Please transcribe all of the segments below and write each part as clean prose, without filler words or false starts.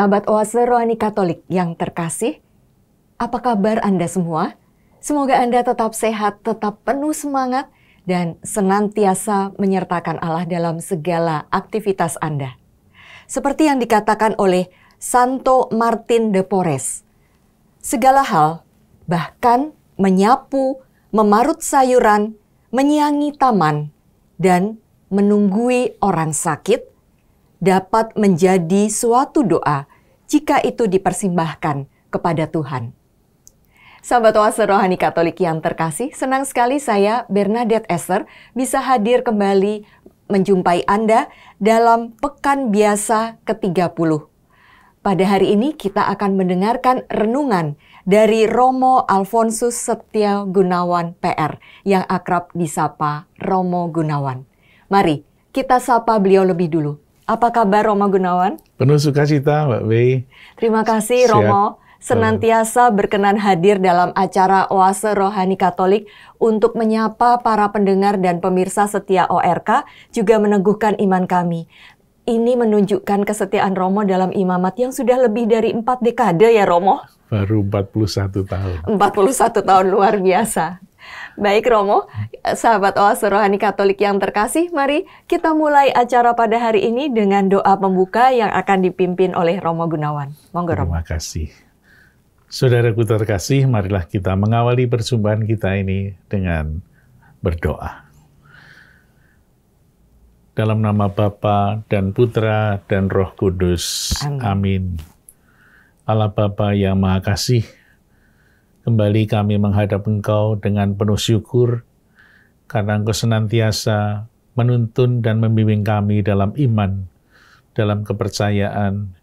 Sahabat Oase Rohani Katolik yang terkasih, apa kabar Anda semua? Semoga Anda tetap sehat, tetap penuh semangat, dan senantiasa menyertakan Allah dalam segala aktivitas Anda. Seperti yang dikatakan oleh Santo Martin de Porres, segala hal, bahkan menyapu, memarut sayuran, menyiangi taman, dan menunggui orang sakit, dapat menjadi suatu doa jika itu dipersembahkan kepada Tuhan. Sahabat Oase Rohani Katolik yang terkasih, senang sekali saya, Bernadette Esther, bisa hadir kembali menjumpai Anda dalam Pekan Biasa ke-30. Pada hari ini kita akan mendengarkan renungan dari Romo Alfonsus Setia Gunawan PR yang akrab disapa Romo Gunawan. Mari kita sapa beliau lebih dulu. Apa kabar Romo Gunawan? Penuh sukacita, Mbak Wei. Terima kasih Romo, senantiasa berkenan hadir dalam acara Oase Rohani Katolik untuk menyapa para pendengar dan pemirsa setia ORK, juga meneguhkan iman kami. Ini menunjukkan kesetiaan Romo dalam imamat yang sudah lebih dari 4 dekade ya Romo? Baru 41 tahun. 41 tahun, luar biasa. Baik Romo, sahabat Oase Rohani Katolik yang terkasih, mari kita mulai acara pada hari ini dengan doa pembuka yang akan dipimpin oleh Romo Gunawan. Monggo Romo. Terima kasih. Saudaraku terkasih, marilah kita mengawali perjumpaan kita ini dengan berdoa. Dalam nama Bapa dan Putra dan Roh Kudus. Amin. Allah Bapa yang Maha Kasih, kembali kami menghadap Engkau dengan penuh syukur karena Engkau senantiasa menuntun dan membimbing kami dalam iman, dalam kepercayaan,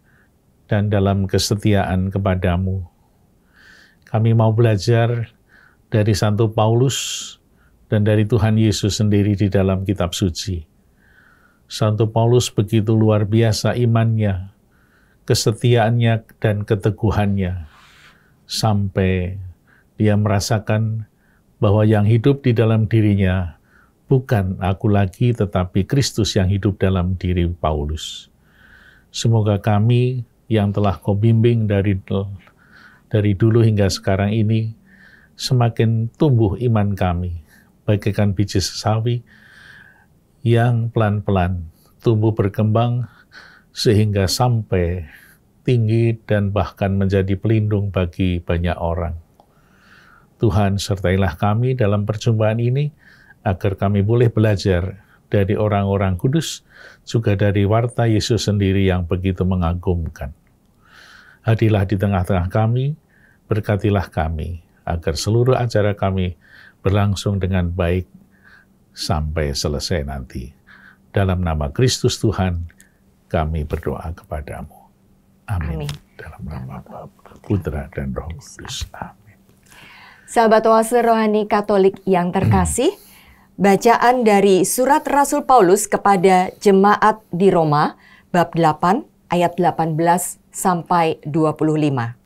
dan dalam kesetiaan kepadamu. Kami mau belajar dari Santo Paulus dan dari Tuhan Yesus sendiri di dalam kitab suci. Santo Paulus begitu luar biasa imannya, kesetiaannya, dan keteguhannya, sampai dia merasakan bahwa yang hidup di dalam dirinya bukan aku lagi, tetapi Kristus yang hidup dalam diri Paulus. Semoga kami yang telah Kau bimbing dari dulu hingga sekarang ini, semakin tumbuh iman kami, bagaikan biji sesawi yang pelan-pelan tumbuh berkembang sehingga sampai tinggi dan bahkan menjadi pelindung bagi banyak orang. Tuhan, sertailah kami dalam perjumpaan ini, agar kami boleh belajar dari orang-orang kudus, juga dari warta Yesus sendiri yang begitu mengagumkan. Hadirlah di tengah-tengah kami, berkatilah kami, agar seluruh acara kami berlangsung dengan baik sampai selesai nanti. Dalam nama Kristus Tuhan, kami berdoa kepadamu. Amin. Dalam nama Bapa, Putra, dan Roh Kudus. Amin. Sahabat Oase Rohani Katolik yang terkasih, bacaan dari surat Rasul Paulus kepada jemaat di Roma, bab 8, ayat 18 sampai 25.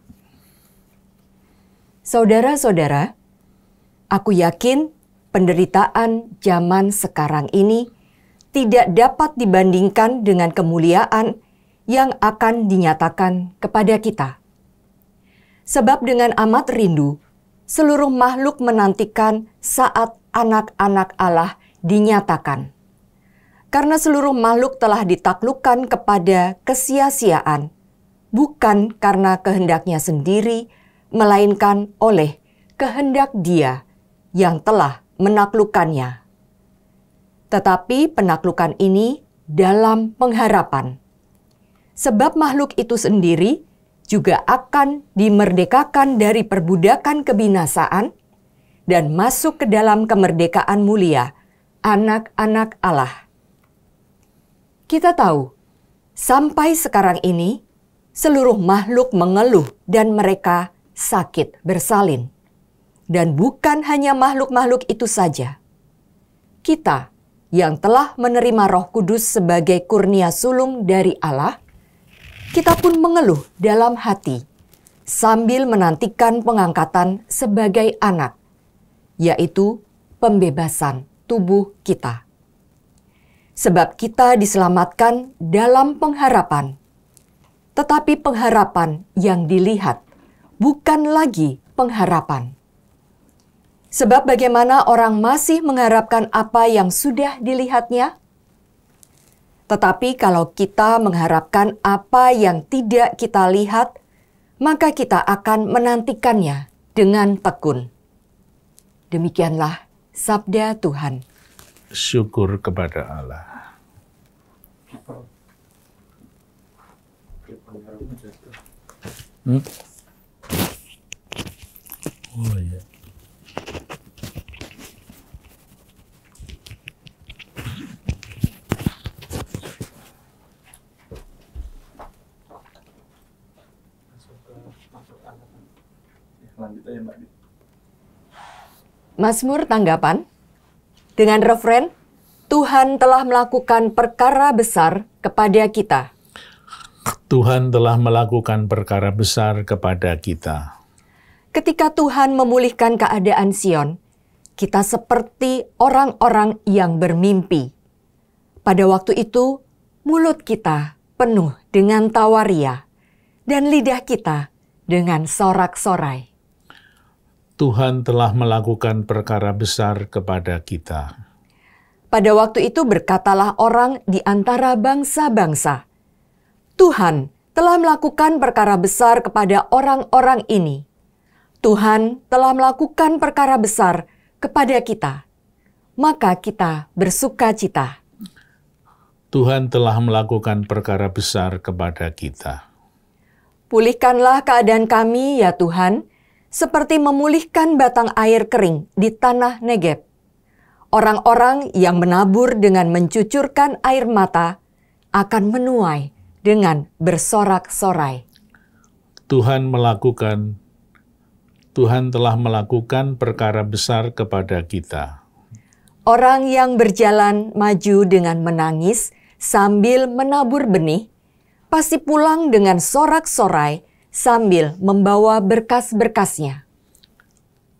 Saudara-saudara, aku yakin penderitaan zaman sekarang ini tidak dapat dibandingkan dengan kemuliaan yang akan dinyatakan kepada kita. Sebab dengan amat rindu, seluruh makhluk menantikan saat anak-anak Allah dinyatakan. Karena seluruh makhluk telah ditaklukkan kepada kesia-siaan, bukan karena kehendaknya sendiri, melainkan oleh kehendak Dia yang telah menaklukkannya. Tetapi penaklukan ini dalam pengharapan. Sebab makhluk itu sendiri juga akan dimerdekakan dari perbudakan kebinasaan dan masuk ke dalam kemerdekaan mulia anak-anak Allah. Kita tahu, sampai sekarang ini, seluruh makhluk mengeluh dan mereka sakit bersalin. Dan bukan hanya makhluk-makhluk itu saja. Kita yang telah menerima Roh Kudus sebagai kurnia sulung dari Allah, kita pun mengeluh dalam hati sambil menantikan pengangkatan sebagai anak, yaitu pembebasan tubuh kita. Sebab kita diselamatkan dalam pengharapan. tetapi pengharapan yang dilihat, bukan lagi pengharapan. Sebab bagaimana orang masih mengharapkan apa yang sudah dilihatnya? Tetapi kalau kita mengharapkan apa yang tidak kita lihat, maka kita akan menantikannya dengan tekun. Demikianlah sabda Tuhan. Syukur kepada Allah. Oh ya. Mazmur tanggapan dengan refren, Tuhan telah melakukan perkara besar kepada kita. Tuhan telah melakukan perkara besar kepada kita. Ketika Tuhan memulihkan keadaan Sion, kita seperti orang-orang yang bermimpi. Pada waktu itu, mulut kita penuh dengan tawaria, dan lidah kita dengan sorak-sorai. Tuhan telah melakukan perkara besar kepada kita. Pada waktu itu berkatalah orang di antara bangsa-bangsa, Tuhan telah melakukan perkara besar kepada orang-orang ini. Tuhan telah melakukan perkara besar kepada kita. Maka kita bersukacita. Tuhan telah melakukan perkara besar kepada kita. Pulihkanlah keadaan kami, ya Tuhan, seperti memulihkan batang air kering di tanah Negeb. Orang-orang yang menabur dengan mencucurkan air mata akan menuai dengan bersorak-sorai. Tuhan telah melakukan perkara besar kepada kita. Orang yang berjalan maju dengan menangis sambil menabur benih, pasti pulang dengan sorak-sorai sambil membawa berkas-berkasnya.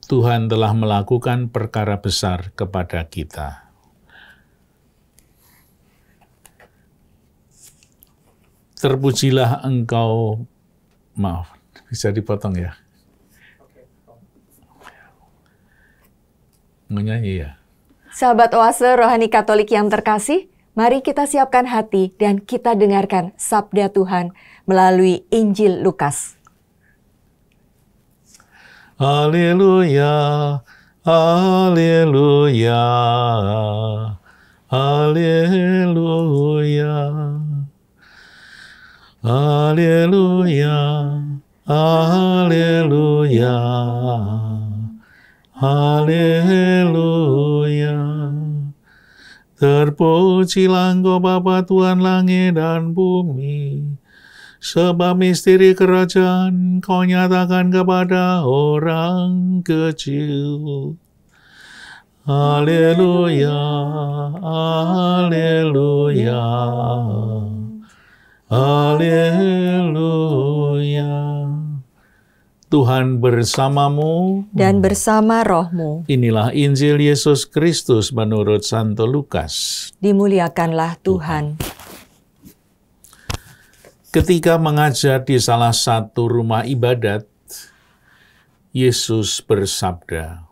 Tuhan telah melakukan perkara besar kepada kita. Terpujilah Engkau, maaf, bisa dipotong ya? Menyanyi ya? Sahabat Oase Rohani Katolik yang terkasih, mari kita siapkan hati dan kita dengarkan sabda Tuhan melalui Injil Lukas. Haleluya, haleluya, haleluya, haleluya, haleluya, haleluya. Terpujilah Engkau Bapa Tuhan langit dan bumi, sebab misteri kerajaan Kau nyatakan kepada orang kecil. Haleluya, haleluya, haleluya. Tuhan bersamamu Dan bersama rohmu. Inilah Injil Yesus Kristus menurut Santo Lukas. Dimuliakanlah Tuhan. Ketika mengajar di salah satu rumah ibadat, Yesus bersabda,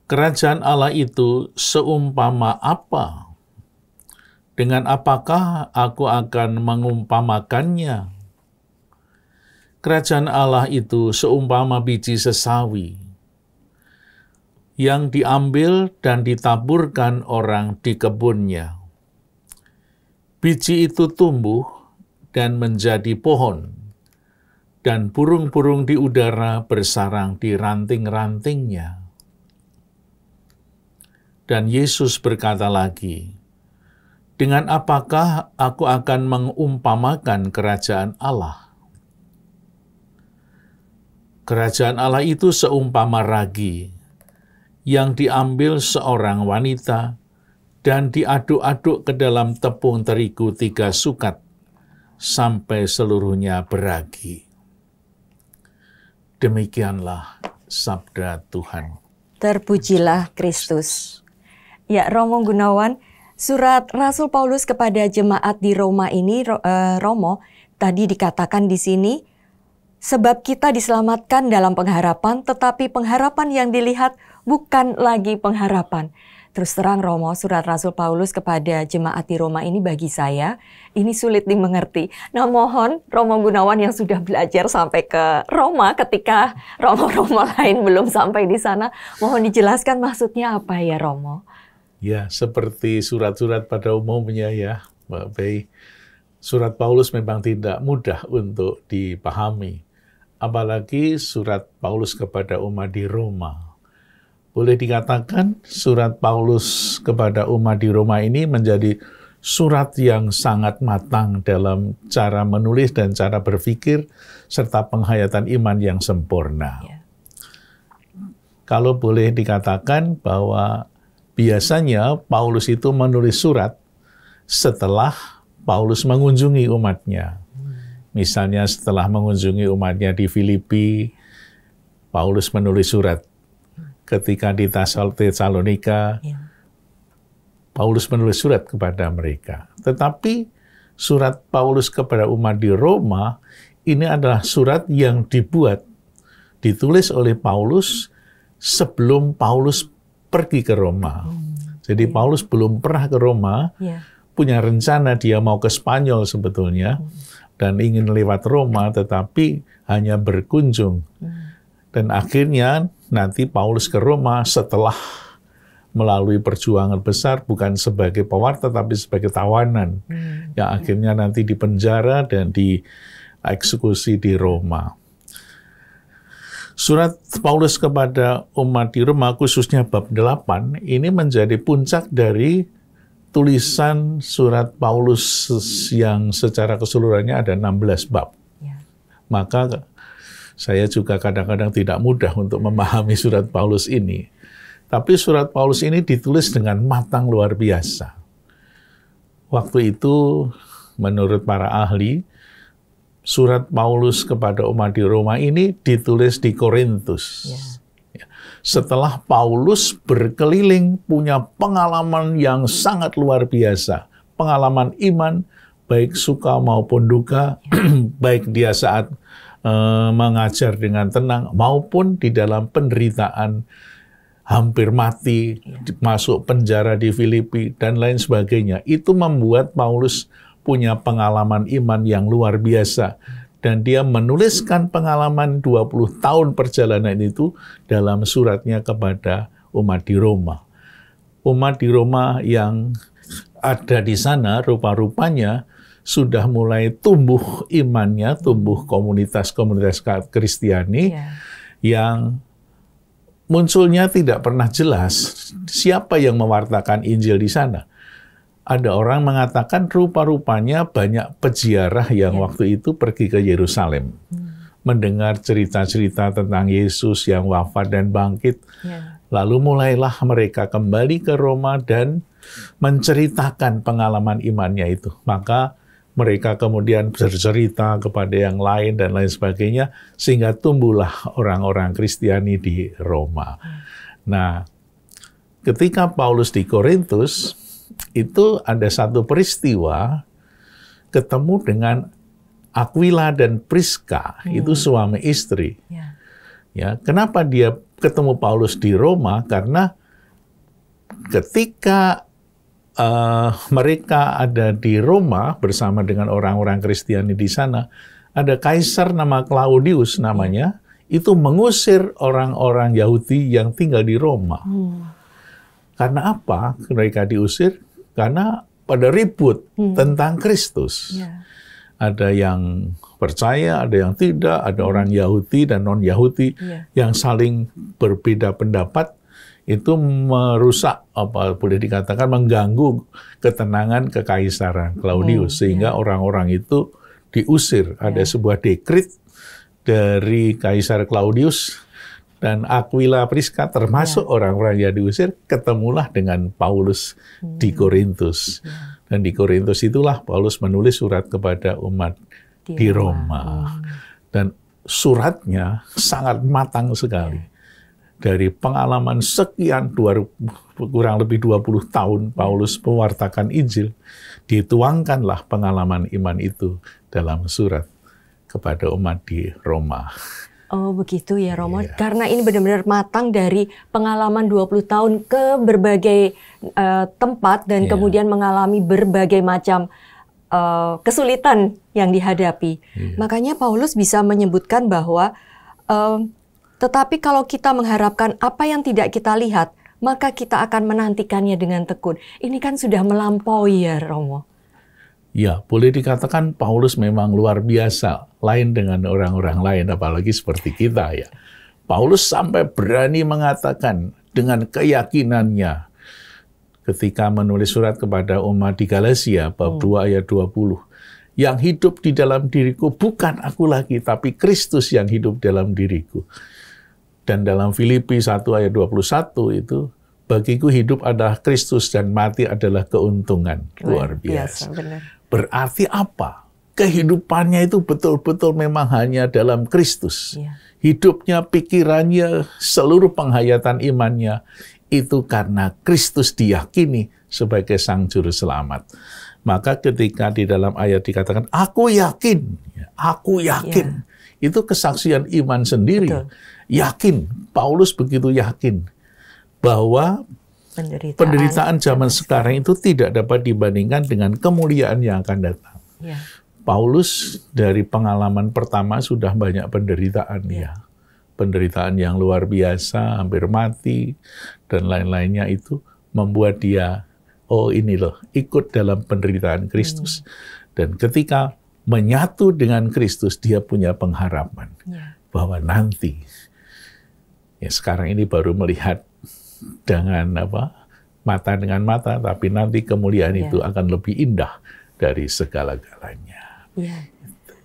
"Kerajaan Allah itu seumpama apa? Dengan apakah aku akan mengumpamakannya? Kerajaan Allah itu seumpama biji sesawi yang diambil dan ditaburkan orang di kebunnya. Biji itu tumbuh dan menjadi pohon, dan burung-burung di udara bersarang di ranting-rantingnya." Dan Yesus berkata lagi, "Dengan apakah aku akan mengumpamakan kerajaan Allah? Kerajaan Allah itu seumpama ragi yang diambil seorang wanita dan diaduk-aduk ke dalam tepung terigu 3 sukat sampai seluruhnya beragi." Demikianlah sabda Tuhan. Terpujilah Kristus. Ya, Romo Gunawan, surat Rasul Paulus kepada jemaat di Roma ini, Romo, tadi dikatakan di sini, sebab kita diselamatkan dalam pengharapan, tetapi pengharapan yang dilihat bukan lagi pengharapan. Terus terang Romo, surat Rasul Paulus kepada jemaat di Roma ini bagi saya, ini sulit dimengerti. Nah mohon Romo Gunawan yang sudah belajar sampai ke Roma ketika Romo-Romo lain belum sampai di sana, mohon dijelaskan maksudnya apa ya Romo? Ya, seperti surat-surat pada umumnya ya, Mbak Bei. Surat Paulus memang tidak mudah untuk dipahami. Apalagi surat Paulus kepada umat di Roma. Boleh dikatakan surat Paulus kepada umat di Roma ini menjadi surat yang sangat matang dalam cara menulis dan cara berpikir, serta penghayatan iman yang sempurna. Yeah. Kalau boleh dikatakan bahwa biasanya Paulus itu menulis surat setelah Paulus mengunjungi umatnya. Misalnya setelah mengunjungi umatnya di Filipi, Paulus menulis surat. Ketika di Tesalonika, Paulus menulis surat kepada mereka. Tetapi surat Paulus kepada umat di Roma, ini adalah surat yang ditulis oleh Paulus sebelum Paulus pergi ke Roma. Jadi Paulus belum pernah ke Roma, punya rencana dia mau ke Spanyol sebetulnya, dan ingin lewat Roma, tetapi hanya berkunjung. Dan akhirnya nanti Paulus ke Roma setelah melalui perjuangan besar, bukan sebagai pewarta, tapi sebagai tawanan, yang akhirnya nanti dipenjara dan dieksekusi di Roma. Surat Paulus kepada umat di Roma, khususnya bab 8, ini menjadi puncak dari tulisan surat Paulus yang secara keseluruhannya ada 16 bab. Maka saya juga kadang-kadang tidak mudah untuk memahami surat Paulus ini. Tapi surat Paulus ini ditulis dengan matang luar biasa. Waktu itu, menurut para ahli, surat Paulus kepada umat di Roma ini ditulis di Korintus. Setelah Paulus berkeliling, punya pengalaman yang sangat luar biasa. Pengalaman iman, baik suka maupun duka, baik dia saat mengajar dengan tenang, maupun di dalam penderitaan, hampir mati, masuk penjara di Filipi, dan lain sebagainya. Itu membuat Paulus punya pengalaman iman yang luar biasa. Dan dia menuliskan pengalaman 20 tahun perjalanan itu dalam suratnya kepada umat di Roma. Umat di Roma yang ada di sana, rupa-rupanya sudah mulai tumbuh imannya, tumbuh komunitas-komunitas Kristiani yang munculnya tidak pernah jelas siapa yang mewartakan Injil di sana. Ada orang mengatakan rupa-rupanya banyak peziarah yang waktu itu pergi ke Yerusalem, mendengar cerita-cerita tentang Yesus yang wafat dan bangkit. Lalu mulailah mereka kembali ke Roma dan menceritakan pengalaman imannya itu. Maka mereka kemudian bercerita kepada yang lain dan lain sebagainya, sehingga tumbuhlah orang-orang Kristiani di Roma. Nah, ketika Paulus di Korintus, itu ada satu peristiwa ketemu dengan Aquila dan Priska, itu suami istri. Ya, kenapa dia ketemu Paulus di Roma? Karena ketika mereka ada di Roma bersama dengan orang-orang Kristiani di sana, ada kaisar nama Claudius namanya, itu mengusir orang-orang Yahudi yang tinggal di Roma. Karena apa mereka diusir? Karena pada ribut tentang Kristus. Ada yang percaya, ada yang tidak, ada orang Yahudi dan non-Yahudi yang saling berbeda pendapat. Itu merusak, apa boleh dikatakan mengganggu ketenangan kekaisaran Claudius, sehingga orang-orang itu diusir. Ada sebuah dekret dari Kaisar Claudius, dan Aquila Priska termasuk orang-orang yang diusir, ketemulah dengan Paulus di Korintus. Dan di Korintus itulah Paulus menulis surat kepada umat di Roma. Dan suratnya sangat matang sekali. Dari pengalaman sekian, kurang lebih 20 tahun Paulus mewartakan Injil, dituangkanlah pengalaman iman itu dalam surat kepada umat di Roma. Oh begitu ya Romo, karena ini benar-benar matang dari pengalaman 20 tahun ke berbagai tempat dan kemudian mengalami berbagai macam kesulitan yang dihadapi. Makanya Paulus bisa menyebutkan bahwa tetapi kalau kita mengharapkan apa yang tidak kita lihat, maka kita akan menantikannya dengan tekun. Ini kan sudah melampaui ya Romo. Ya, boleh dikatakan Paulus memang luar biasa, lain dengan orang-orang lain, apalagi seperti kita ya. Paulus sampai berani mengatakan dengan keyakinannya ketika menulis surat kepada umat di Galatia, bab 2 ayat 20. Yang hidup di dalam diriku bukan aku lagi, tapi Kristus yang hidup dalam diriku. Dan dalam Filipi 1 ayat 21 itu, bagiku hidup adalah Kristus dan mati adalah keuntungan. Luar biasa. Benar. Berarti apa? Kehidupannya itu betul-betul memang hanya dalam Kristus. Hidupnya, pikirannya, seluruh penghayatan imannya, itu karena Kristus diyakini sebagai Sang Juru Selamat. Maka ketika di dalam ayat dikatakan, aku yakin, itu kesaksian iman sendiri. Betul. Yakin, Paulus begitu yakin bahwa penderitaan zaman sekarang itu tidak dapat dibandingkan dengan kemuliaan yang akan datang. Paulus dari pengalaman pertama sudah banyak penderitaan penderitaan yang luar biasa, hampir mati, dan lain-lainnya itu membuat dia, oh ini loh, ikut dalam penderitaan Kristus. Dan ketika menyatu dengan Kristus, dia punya pengharapan bahwa nanti, ya sekarang ini baru melihat dengan mata dengan mata, tapi nanti kemuliaan itu akan lebih indah dari segala-galanya.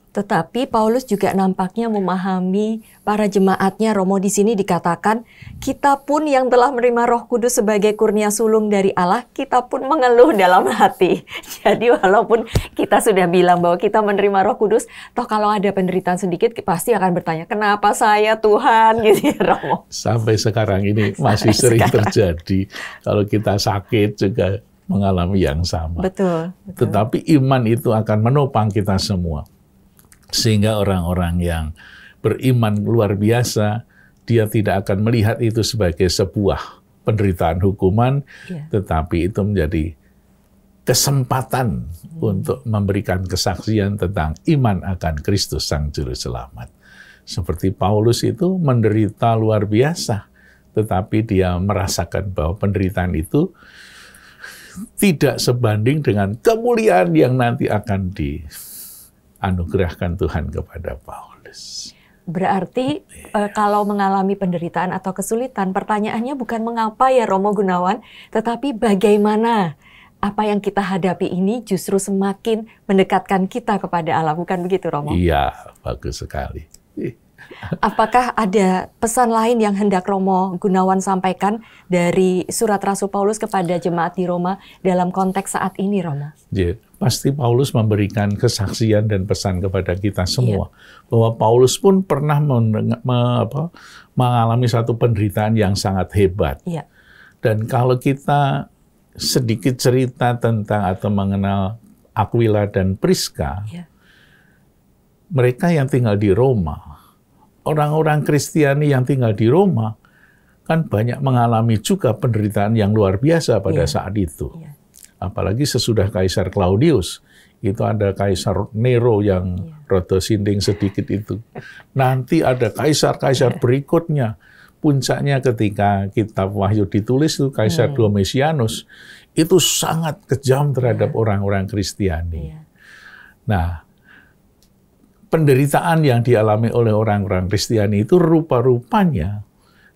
Tetapi Paulus juga nampaknya memahami para jemaatnya. Romo, di sini dikatakan, kita pun yang telah menerima Roh Kudus sebagai kurnia sulung dari Allah, kita pun mengeluh dalam hati. Jadi walaupun kita sudah bilang bahwa kita menerima Roh Kudus, toh kalau ada penderitaan sedikit pasti akan bertanya, kenapa saya Tuhan? Gitu ya Romo. Sampai sekarang ini masih sering terjadi. Kalau kita sakit juga mengalami yang sama. Betul. Tetapi iman itu akan menopang kita semua. Sehingga orang-orang yang beriman luar biasa, dia tidak akan melihat itu sebagai sebuah penderitaan hukuman, tetapi itu menjadi kesempatan untuk memberikan kesaksian tentang iman akan Kristus Sang Juru Selamat. Seperti Paulus itu menderita luar biasa, tetapi dia merasakan bahwa penderitaan itu tidak sebanding dengan kemuliaan yang nanti akan anugerahkan Tuhan kepada Paulus. Berarti kalau mengalami penderitaan atau kesulitan, pertanyaannya bukan mengapa ya Romo Gunawan, tetapi bagaimana apa yang kita hadapi ini justru semakin mendekatkan kita kepada Allah, bukan begitu Romo? Iya, bagus sekali. Apakah ada pesan lain yang hendak Romo Gunawan sampaikan dari surat Rasul Paulus kepada jemaat di Roma dalam konteks saat ini, Romo? Ya, pasti Paulus memberikan kesaksian dan pesan kepada kita semua. Bahwa Paulus pun pernah mengalami satu penderitaan yang sangat hebat. Dan kalau kita sedikit cerita tentang atau mengenal Aquila dan Priska, mereka yang tinggal di Roma, orang-orang Kristiani yang tinggal di Roma, kan banyak mengalami juga penderitaan yang luar biasa pada saat itu. Apalagi sesudah Kaisar Claudius, itu ada Kaisar Nero yang rada sinting sedikit itu. Nanti ada kaisar-kaisar berikutnya. Puncaknya ketika kitab Wahyu ditulis itu Kaisar Domitianus, itu sangat kejam terhadap orang-orang Kristiani. Nah, penderitaan yang dialami oleh orang-orang Kristiani itu rupa-rupanya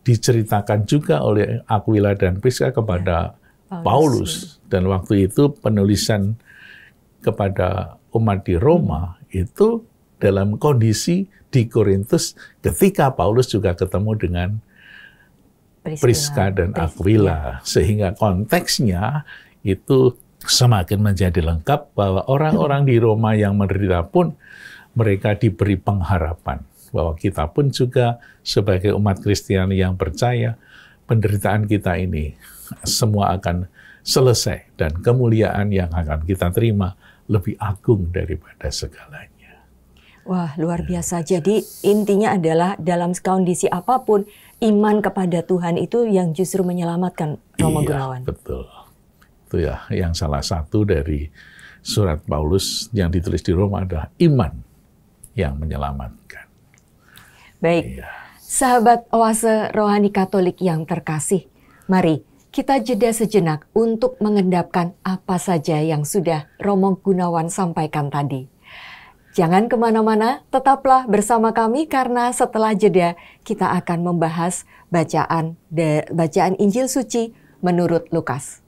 diceritakan juga oleh Aquila dan Priska kepada Paulus. Dan waktu itu penulisan kepada umat di Roma itu dalam kondisi di Korintus ketika Paulus juga ketemu dengan Priska dan Aquila. Sehingga konteksnya itu semakin menjadi lengkap bahwa orang-orang di Roma yang menderita pun mereka diberi pengharapan bahwa kita pun juga sebagai umat Kristiani yang percaya penderitaan kita ini semua akan selesai dan kemuliaan yang akan kita terima lebih agung daripada segalanya. Wah, luar biasa. Jadi intinya adalah dalam kondisi apapun, iman kepada Tuhan itu yang justru menyelamatkan, Romo Gunawan. Betul. Itu ya yang salah satu dari surat Paulus yang ditulis di Roma adalah iman yang menyelamatkan. Baik, sahabat Oase Rohani Katolik yang terkasih, mari kita jeda sejenak untuk mengendapkan apa saja yang sudah Romo Gunawan sampaikan tadi. Jangan kemana-mana, tetaplah bersama kami karena setelah jeda kita akan membahas bacaan Injil Suci menurut Lukas.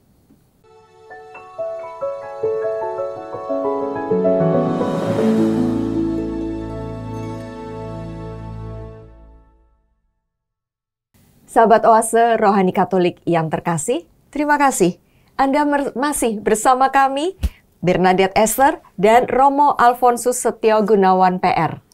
Sahabat Oase Rohani Katolik yang terkasih, terima kasih Anda masih bersama kami, Bernadette Esther dan Romo Alfonsus Setio Gunawan PR.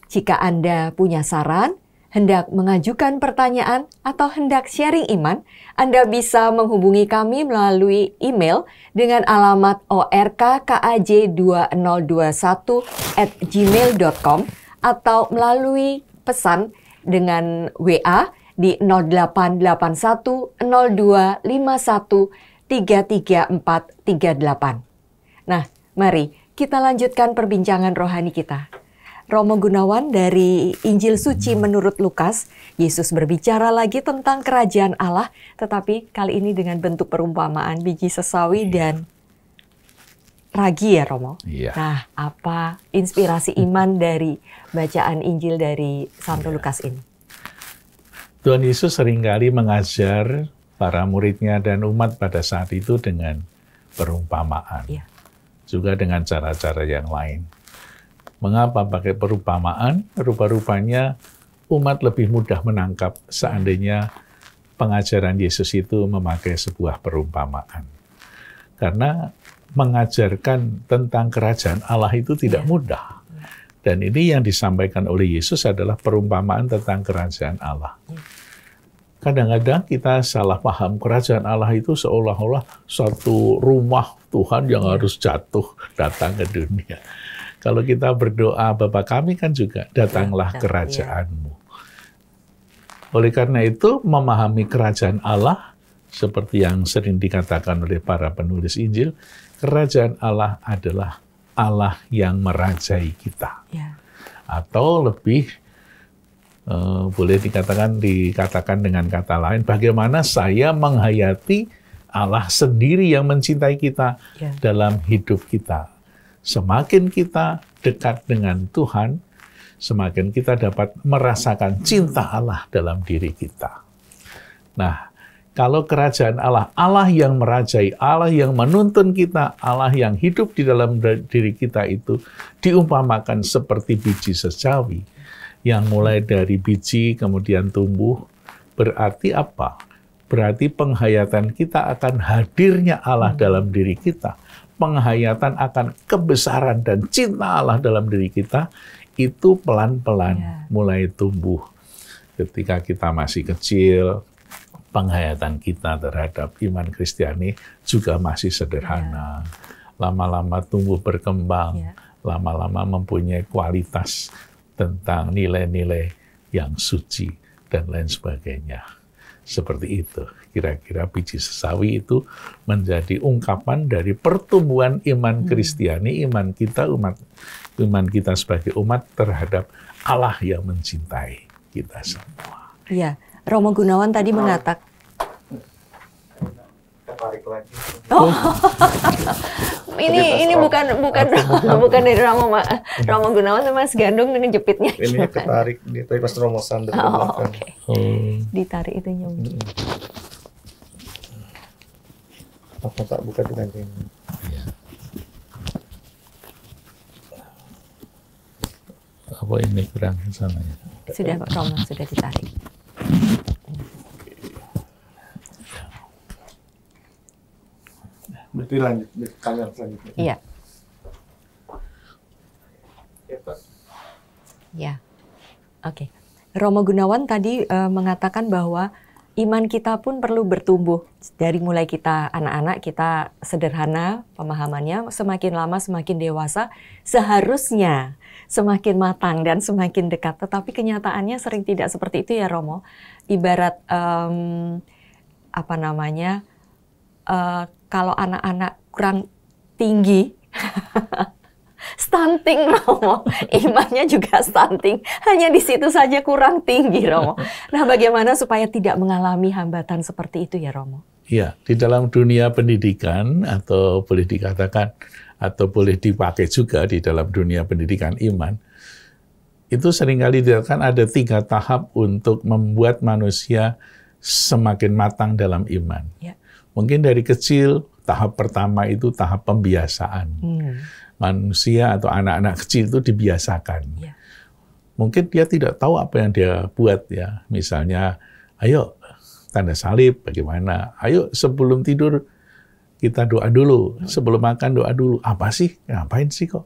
Jika Anda punya saran, hendak mengajukan pertanyaan, atau hendak sharing iman, Anda bisa menghubungi kami melalui email dengan alamat orkaj2021@gmail.com atau melalui pesan dengan WA di 0881 02 51 33438. Nah, mari kita lanjutkan perbincangan rohani kita. Romo Gunawan dari Injil Suci menurut Lukas, Yesus berbicara lagi tentang kerajaan Allah, tetapi kali ini dengan bentuk perumpamaan biji sesawi dan ragi ya Romo. Iya. Nah, apa inspirasi iman dari bacaan Injil dari Santo Lukas ini? Tuhan Yesus seringkali mengajar para muridnya dan umat pada saat itu dengan perumpamaan. Iya. Juga dengan cara-cara yang lain. Mengapa pakai perumpamaan? Rupa-rupanya umat lebih mudah menangkap seandainya pengajaran Yesus itu memakai sebuah perumpamaan. Karena mengajarkan tentang kerajaan Allah itu tidak mudah. Dan ini yang disampaikan oleh Yesus adalah perumpamaan tentang kerajaan Allah. Kadang-kadang kita salah paham kerajaan Allah itu seolah-olah satu rumah Tuhan yang harus jatuh datang ke dunia. Kalau kita berdoa, Bapa kami kan juga, datanglah kerajaanmu. Oleh karena itu, memahami kerajaan Allah, seperti yang sering dikatakan oleh para penulis Injil, kerajaan Allah adalah Allah yang merajai kita. Atau lebih boleh dikatakan dengan kata lain, bagaimana saya menghayati Allah sendiri yang mencintai kita dalam hidup kita. Semakin kita dekat dengan Tuhan, semakin kita dapat merasakan cinta Allah dalam diri kita. Nah, kalau kerajaan Allah, Allah yang merajai, Allah yang menuntun kita, Allah yang hidup di dalam diri kita itu diumpamakan seperti biji sesawi yang mulai dari biji kemudian tumbuh. Berarti apa? Berarti penghayatan kita akan hadirnya Allah dalam diri kita. Penghayatan akan kebesaran dan cinta Allah dalam diri kita itu pelan-pelan mulai tumbuh. Ketika kita masih kecil, penghayatan kita terhadap iman Kristiani juga masih sederhana. Lama-lama tumbuh berkembang, lama-lama mempunyai kualitas tentang nilai-nilai yang suci dan lain sebagainya. Seperti itu. Kira-kira biji sesawi itu menjadi ungkapan dari pertumbuhan iman Kristiani, iman kita sebagai umat terhadap Allah yang mencintai kita semua. Iya. Romo Gunawan tadi mengatakan, ini bukan dari Romo Gunawan, sama Mas Gandung dengan jepitnya. Ini ketarik, tapi pas Romo Sander ke belakang. Ditarik itunya. Apa tak buka dengan ini? Apa ini kurang sana ya? Sudah Pak Romo, sudah ditarik. Berarti lanjut, kamera selanjutnya. Iya. Ya, Pak. Ya, oke. Romo Gunawan tadi mengatakan bahwa iman kita pun perlu bertumbuh. Dari mulai kita anak-anak, kita sederhana pemahamannya, semakin lama semakin dewasa, seharusnya semakin matang dan semakin dekat. Tetapi kenyataannya sering tidak seperti itu ya Romo. Ibarat kalau anak-anak kurang tinggi, stunting Romo, imannya juga stunting. Hanya di situ saja kurang tinggi Romo. Nah, bagaimana supaya tidak mengalami hambatan seperti itu ya Romo? Ya, di dalam dunia pendidikan atau boleh dikatakan atau boleh dipakai juga di dalam dunia pendidikan iman, itu seringkali dikatakan ada 3 tahap untuk membuat manusia semakin matang dalam iman. Ya. Mungkin dari kecil, tahap pertama itu tahap pembiasaan. Manusia atau anak-anak kecil itu dibiasakan. Ya. Mungkin dia tidak tahu apa yang dia buat ya. Misalnya, ayo tanda salib bagaimana? Ayo sebelum tidur kita doa dulu, sebelum makan doa dulu. Apa sih? Ngapain sih kok?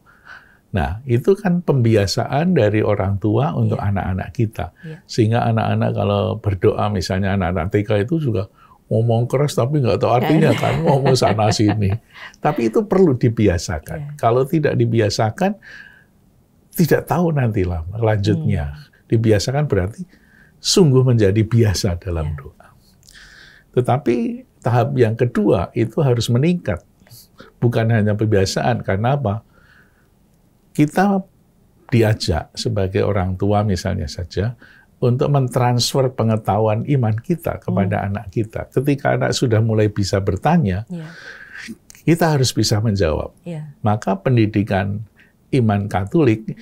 Nah, itu kan pembiasaan dari orang tua untuk anak-anak kita. Sehingga anak-anak kalau berdoa, misalnya anak-anak TK itu juga ngomong keras tapi nggak tahu artinya kan, ngomong sana sini. Tapi itu perlu dibiasakan. Kalau tidak dibiasakan, tidak tahu nanti lah lanjutnya. Dibiasakan berarti sungguh menjadi biasa dalam doa. Tetapi tahap yang kedua itu harus meningkat. Bukan hanya pembiasaan, karena apa? Kita diajak sebagai orang tua misalnya saja, untuk mentransfer pengetahuan iman kita kepada anak kita. Ketika anak sudah mulai bisa bertanya, kita harus bisa menjawab. Maka pendidikan iman Katolik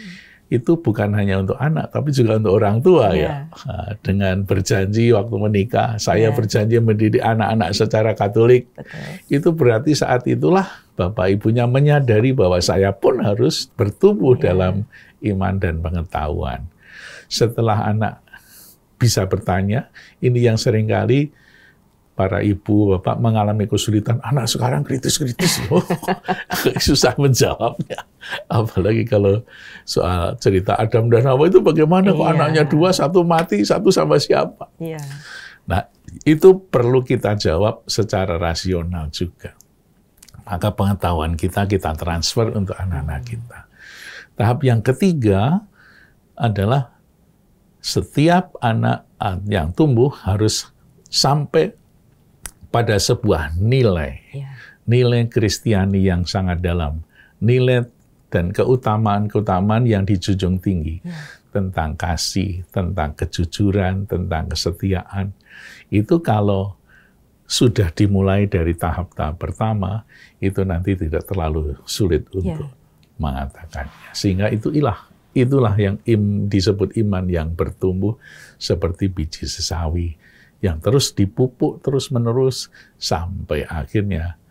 itu bukan hanya untuk anak, tapi juga untuk orang tua ya. Nah, dengan berjanji waktu menikah, saya berjanji mendidik anak-anak secara Katolik. Itu berarti saat itulah Bapak Ibunya menyadari bahwa saya pun harus bertumbuh dalam iman dan pengetahuan. Setelah anak bisa bertanya, ini yang seringkali para ibu, bapak mengalami kesulitan. Anak sekarang kritis-kritis loh. Susah menjawabnya. Apalagi kalau soal cerita Adam dan Hawa itu bagaimana kok anaknya 2, 1 mati, 1 sama siapa? Nah, itu perlu kita jawab secara rasional juga. Maka pengetahuan kita transfer untuk anak-anak kita. Tahap yang ketiga adalah setiap anak yang tumbuh harus sampai pada sebuah nilai, nilai Kristiani yang sangat dalam, nilai dan keutamaan-keutamaan yang dijunjung tinggi, tentang kasih, tentang kejujuran, tentang kesetiaan. Itu kalau sudah dimulai dari tahap-tahap pertama, itu nanti tidak terlalu sulit untuk mengatakannya. Sehingga itulah yang disebut iman yang bertumbuh seperti biji sesawi, yang terus dipupuk terus-menerus sampai akhirnya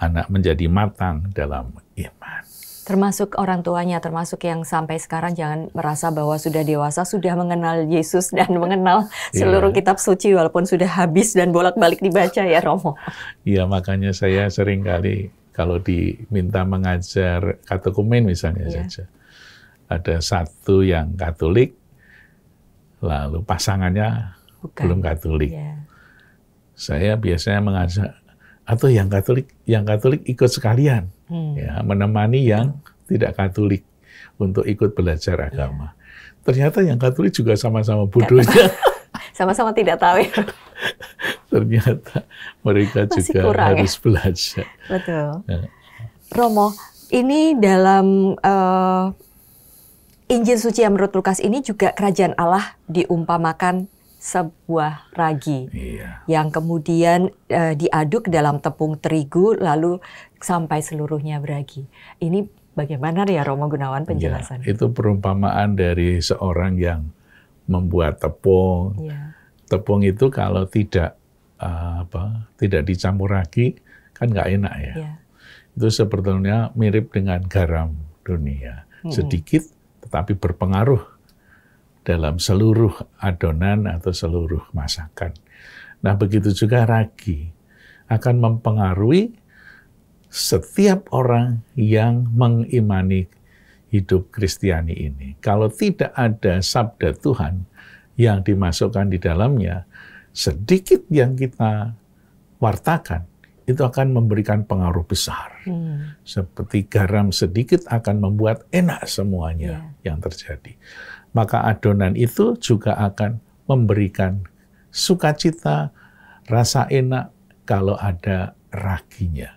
anak menjadi matang dalam iman. Termasuk orang tuanya, termasuk yang sampai sekarang jangan merasa bahwa sudah dewasa, sudah mengenal Yesus dan mengenal seluruh kitab suci walaupun sudah habis dan bolak-balik dibaca ya Romo. Iya, makanya saya sering kali kalau diminta mengajar katekumen misalnya saja, ada satu yang Katolik, lalu pasangannya belum Katolik. Saya biasanya mengajak, atau yang Katolik ikut sekalian, menemani yang tidak Katolik untuk ikut belajar agama. Ternyata yang Katolik juga sama-sama bodohnya. Sama-sama tidak tahu. Ternyata mereka masih juga harus belajar. Betul. Romo, ini dalam Injil suci yang menurut Lukas ini juga kerajaan Allah diumpamakan sebuah ragi yang kemudian diaduk dalam tepung terigu lalu sampai seluruhnya beragi. Ini bagaimana ya Romo Gunawan penjelasannya? Itu perumpamaan dari seorang yang membuat tepung. Tepung itu kalau tidak dicampur ragi kan nggak enak ya. Itu sebetulnya mirip dengan garam dunia. Sedikit tetapi berpengaruh dalam seluruh adonan atau seluruh masakan. Nah, begitu juga ragi akan mempengaruhi setiap orang yang mengimani hidup Kristiani ini. Kalau tidak ada sabda Tuhan yang dimasukkan di dalamnya, sedikit yang kita wartakan itu akan memberikan pengaruh besar. Seperti garam sedikit akan membuat enak semuanya yang terjadi. Maka adonan itu juga akan memberikan sukacita, rasa enak kalau ada raginya.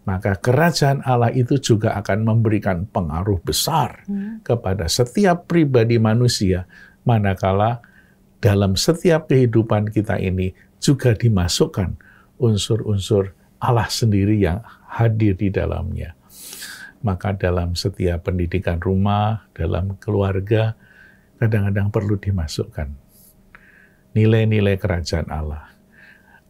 Maka kerajaan Allah itu juga akan memberikan pengaruh besar kepada setiap pribadi manusia, manakala dalam setiap kehidupan kita ini juga dimasukkan unsur-unsur Allah sendiri yang hadir di dalamnya. Maka dalam setiap pendidikan rumah, dalam keluarga, kadang-kadang perlu dimasukkan nilai-nilai kerajaan Allah.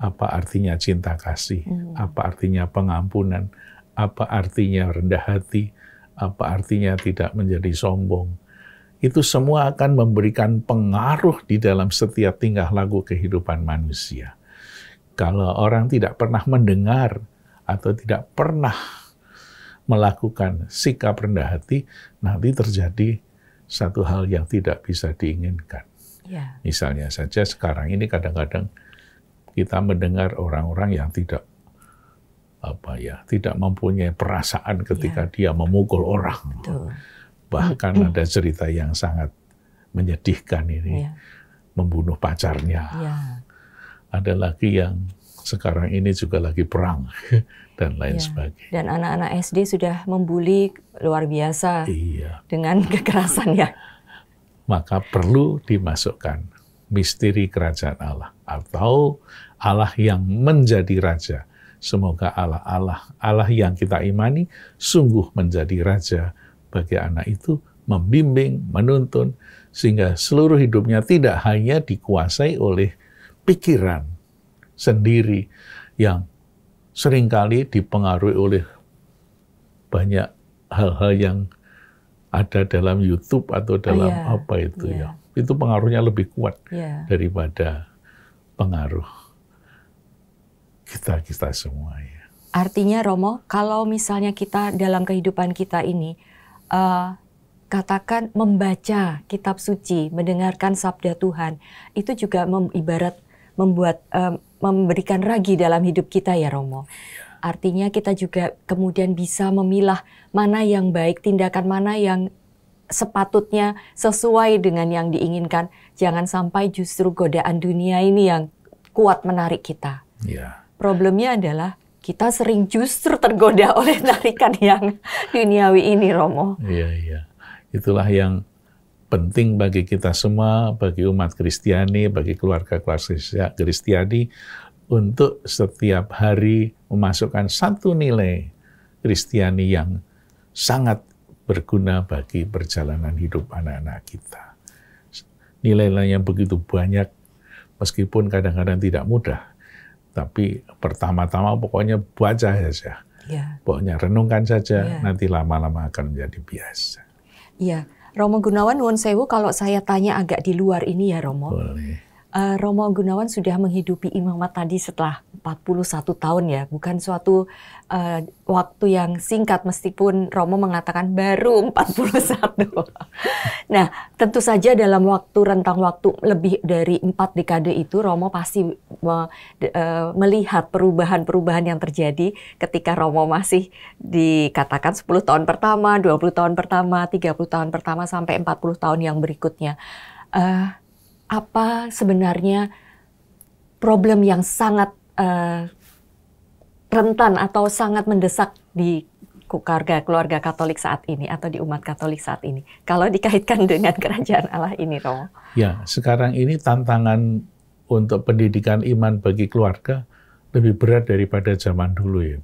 Apa artinya cinta kasih, apa artinya pengampunan, apa artinya rendah hati, apa artinya tidak menjadi sombong. Itu semua akan memberikan pengaruh di dalam setiap tingkah laku kehidupan manusia. Kalau orang tidak pernah mendengar atau tidak pernah melakukan sikap rendah hati, nanti terjadi satu hal yang tidak bisa diinginkan. Misalnya saja sekarang ini kadang-kadang kita mendengar orang-orang yang tidak mempunyai perasaan ketika dia memukul orang. Betul. Bahkan ada cerita yang sangat menyedihkan ini, membunuh pacarnya. Ada lagi yang sekarang ini juga lagi perang dan lain sebagainya. Dan anak-anak SD sudah membuli luar biasa dengan kekerasannya. Maka perlu dimasukkan misteri kerajaan Allah atau Allah yang menjadi raja. Semoga Allah yang kita imani sungguh menjadi raja bagi anak itu, membimbing, menuntun, sehingga seluruh hidupnya tidak hanya dikuasai oleh pikiran sendiri yang seringkali dipengaruhi oleh banyak hal-hal yang ada dalam YouTube atau dalam itu pengaruhnya lebih kuat daripada pengaruh kita semua. Artinya Romo, kalau misalnya kita dalam kehidupan kita ini katakan membaca kitab suci, mendengarkan sabda Tuhan, itu juga ibarat memberikan ragi dalam hidup kita ya Romo. Artinya kita juga kemudian bisa memilah mana yang baik, tindakan mana yang sepatutnya sesuai dengan yang diinginkan. Jangan sampai justru godaan dunia ini yang kuat menarik kita. Problemnya adalah kita sering justru tergoda oleh tarikan yang duniawi ini, Romo. Itulah yang penting bagi kita semua, bagi umat Kristiani, bagi keluarga-keluarga Kristiani, untuk setiap hari memasukkan satu nilai Kristiani yang sangat berguna bagi perjalanan hidup anak-anak kita. Nilai-nilai yang begitu banyak, meskipun kadang-kadang tidak mudah, tapi pertama-tama pokoknya baca saja. Pokoknya renungkan saja, nanti lama-lama akan menjadi biasa. Romo Gunawan, nuwun sewu kalau saya tanya agak di luar ini ya Romo. Boleh. Romo Gunawan sudah menghidupi imamat tadi setelah 41 tahun ya, bukan suatu waktu yang singkat meskipun Romo mengatakan baru 41. Nah, tentu saja dalam rentang waktu lebih dari 4 dekade itu Romo pasti melihat perubahan-perubahan yang terjadi ketika Romo masih dikatakan 10 tahun pertama, 20 tahun pertama, 30 tahun pertama sampai 40 tahun yang berikutnya. Apa sebenarnya problem yang sangat rentan atau sangat mendesak di keluarga Katolik saat ini atau di umat Katolik saat ini, kalau dikaitkan dengan kerajaan Allah ini, Romo? Sekarang ini tantangan untuk pendidikan iman bagi keluarga lebih berat daripada zaman dulu ya.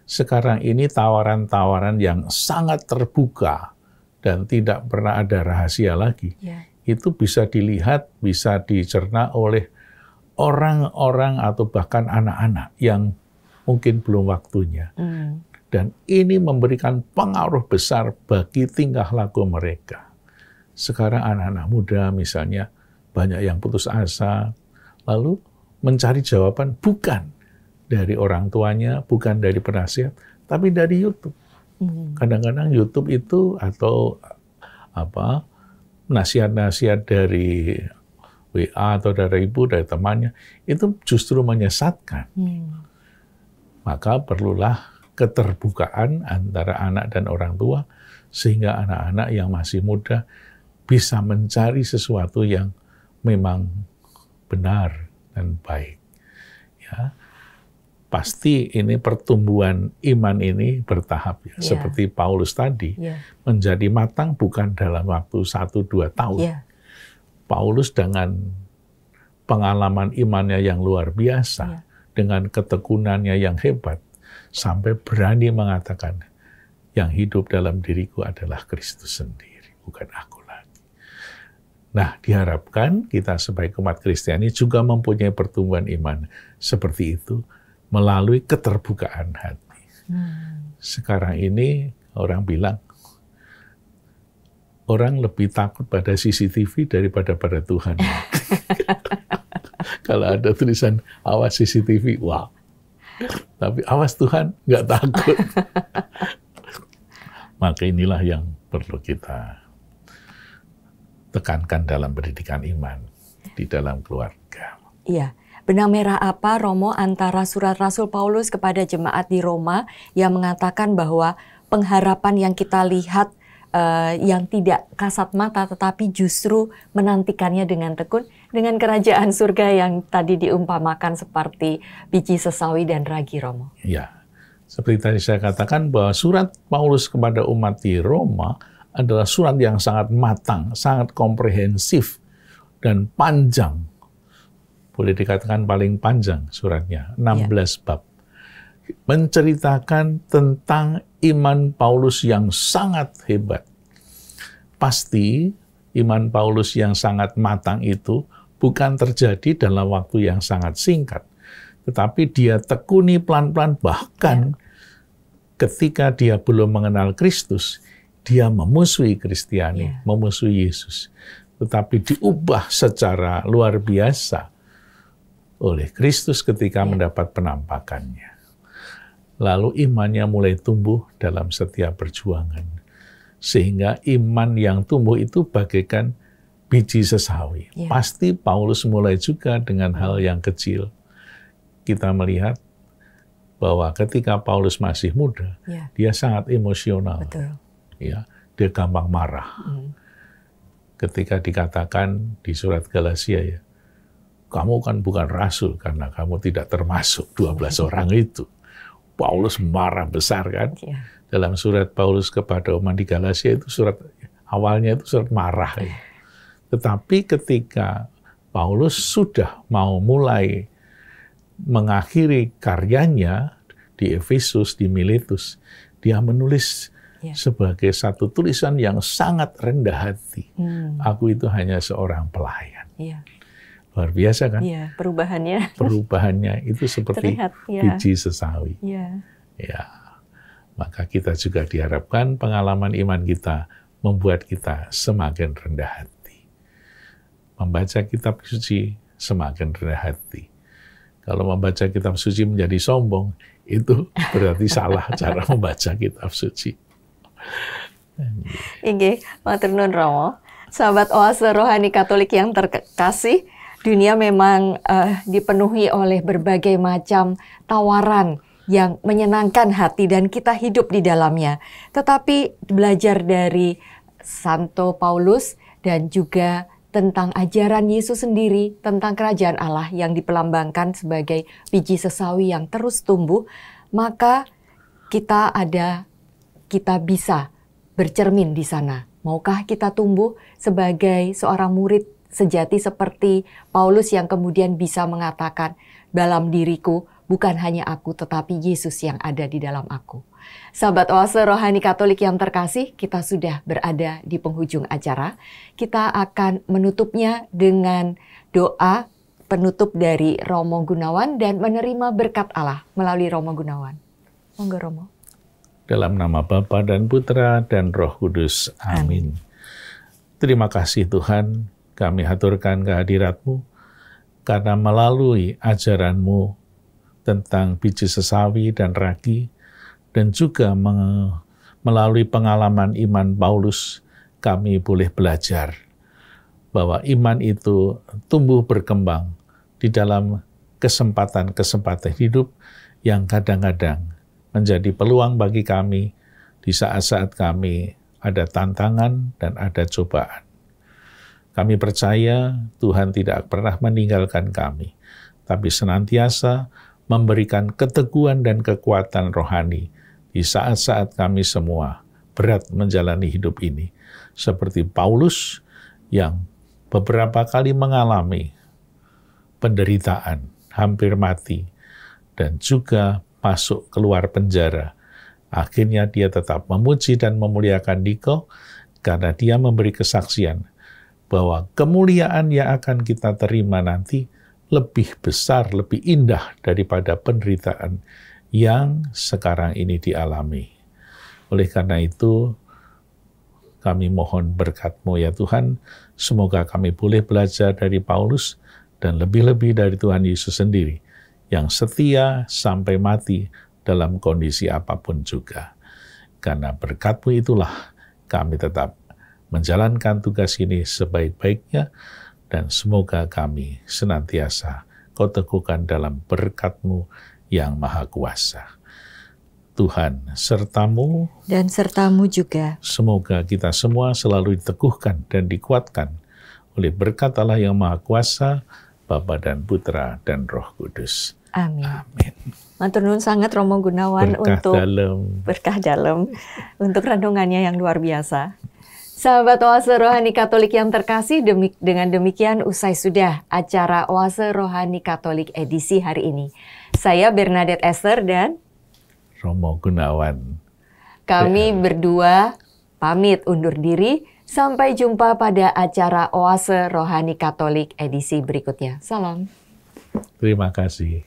Sekarang ini tawaran-tawaran yang sangat terbuka dan tidak pernah ada rahasia lagi. Itu bisa dilihat, bisa dicerna oleh orang-orang atau bahkan anak-anak yang mungkin belum waktunya. Dan ini memberikan pengaruh besar bagi tingkah laku mereka. Sekarang anak-anak muda misalnya banyak yang putus asa, lalu mencari jawaban bukan dari orang tuanya, bukan dari penasihat, tapi dari YouTube. Kadang-kadang YouTube itu atau nasihat-nasihat dari WA atau dari ibu, dari temannya, itu justru menyesatkan. Maka perlulah keterbukaan antara anak dan orang tua, sehingga anak-anak yang masih muda bisa mencari sesuatu yang memang benar dan baik. Ya, pasti ini pertumbuhan iman ini bertahap ya. Seperti Paulus tadi, menjadi matang bukan dalam waktu 1-2 tahun. Paulus dengan pengalaman imannya yang luar biasa, dengan ketekunannya yang hebat, sampai berani mengatakan, yang hidup dalam diriku adalah Kristus sendiri, bukan aku lagi. Nah, diharapkan kita sebagai umat Kristiani juga mempunyai pertumbuhan iman seperti itu melalui keterbukaan hati. Sekarang ini orang bilang, orang lebih takut pada CCTV daripada pada Tuhan. Kalau ada tulisan awas CCTV, wow. Tapi awas Tuhan, nggak takut. Maka inilah yang perlu kita tekankan dalam pendidikan iman di dalam keluarga. Iya. Benang merah apa, Romo, antara surat Rasul Paulus kepada jemaat di Roma yang mengatakan bahwa pengharapan yang kita lihat yang tidak kasat mata tetapi justru menantikannya dengan tekun, dengan kerajaan surga yang tadi diumpamakan seperti biji sesawi dan ragi, Romo. Ya, seperti tadi saya katakan bahwa surat Paulus kepada umat di Roma adalah surat yang sangat matang, sangat komprehensif, dan panjang. Boleh dikatakan paling panjang suratnya, 16 bab. Menceritakan tentang iman Paulus yang sangat hebat. Pasti iman Paulus yang sangat matang itu bukan terjadi dalam waktu yang sangat singkat. Tetapi dia tekuni pelan-pelan, bahkan ketika dia belum mengenal Kristus, dia memusuhi Kristiani, memusuhi Yesus. Tetapi diubah secara luar biasa oleh Kristus ketika mendapat penampakannya. Lalu imannya mulai tumbuh dalam setiap perjuangan. Sehingga iman yang tumbuh itu bagaikan biji sesawi. Pasti Paulus mulai juga dengan hal yang kecil. Kita melihat bahwa ketika Paulus masih muda, dia sangat emosional. Ya, dia gampang marah. Ketika dikatakan di surat Galatia, ya, kamu kan bukan rasul karena kamu tidak termasuk 12 orang itu. Paulus marah besar kan? Dalam surat Paulus kepada umat di Galatia itu surat awalnya itu surat marah. Ya. Tetapi ketika Paulus sudah mau mulai mengakhiri karyanya di Efesus, di Miletus, dia menulis sebagai satu tulisan yang sangat rendah hati. Aku itu hanya seorang pelayan. Luar biasa kan? Iya, perubahannya. Perubahannya itu seperti terlihat, biji sesawi. Ya, maka kita juga diharapkan pengalaman iman kita membuat kita semakin rendah hati. Membaca kitab suci semakin rendah hati. Kalau membaca kitab suci menjadi sombong, itu berarti salah cara membaca kitab suci. Inggih, matur nuwun Romo. Sahabat Oase Rohani Katolik yang terkasih, dunia memang dipenuhi oleh berbagai macam tawaran yang menyenangkan hati dan kita hidup di dalamnya. Tetapi belajar dari Santo Paulus dan juga tentang ajaran Yesus sendiri, tentang kerajaan Allah yang dipelambangkan sebagai biji sesawi yang terus tumbuh, maka kita bisa bercermin di sana. Maukah kita tumbuh sebagai seorang murid sejati seperti Paulus yang kemudian bisa mengatakan, dalam diriku bukan hanya aku tetapi Yesus yang ada di dalam aku. Sahabat Oase Rohani Katolik yang terkasih, kita sudah berada di penghujung acara. Kita akan menutupnya dengan doa penutup dari Romo Gunawan dan menerima berkat Allah melalui Romo Gunawan. Monggo Romo. Dalam nama Bapa dan Putra dan Roh Kudus. Amin. Terima kasih Tuhan, kami haturkan kehadirat-Mu, karena melalui ajaran-Mu tentang biji sesawi dan ragi, dan juga melalui pengalaman iman Paulus, kami boleh belajar bahwa iman itu tumbuh berkembang di dalam kesempatan-kesempatan hidup yang kadang-kadang menjadi peluang bagi kami di saat-saat kami ada tantangan dan ada cobaan. Kami percaya Tuhan tidak pernah meninggalkan kami, tapi senantiasa memberikan keteguhan dan kekuatan rohani di saat-saat kami semua berat menjalani hidup ini. Seperti Paulus yang beberapa kali mengalami penderitaan, hampir mati, dan juga masuk keluar penjara. Akhirnya dia tetap memuji dan memuliakan Dikau karena dia memberi kesaksian bahwa kemuliaan yang akan kita terima nanti lebih besar, lebih indah daripada penderitaan yang sekarang ini dialami. Oleh karena itu, kami mohon berkat-Mu ya Tuhan, semoga kami boleh belajar dari Paulus dan lebih-lebih dari Tuhan Yesus sendiri, yang setia sampai mati dalam kondisi apapun juga. Karena berkat-Mu itulah kami tetap menjalankan tugas ini sebaik-baiknya, dan semoga kami senantiasa Kau teguhkan dalam berkat-Mu yang maha kuasa. Tuhan serta-Mu dan serta-Mu juga. Semoga kita semua selalu diteguhkan dan dikuatkan oleh berkat Allah yang maha kuasa, Bapa dan Putra dan Roh Kudus. Amin. Amin. Matur nuwun sangat Romo Gunawan untuk berkah dalam untuk renungannya yang luar biasa. Sahabat Oase Rohani Katolik yang terkasih, dengan demikian usai sudah acara Oase Rohani Katolik edisi hari ini. Saya Bernadette Esther dan Romo Gunawan. Kami berdua pamit undur diri. Sampai jumpa pada acara Oase Rohani Katolik edisi berikutnya. Salam. Terima kasih.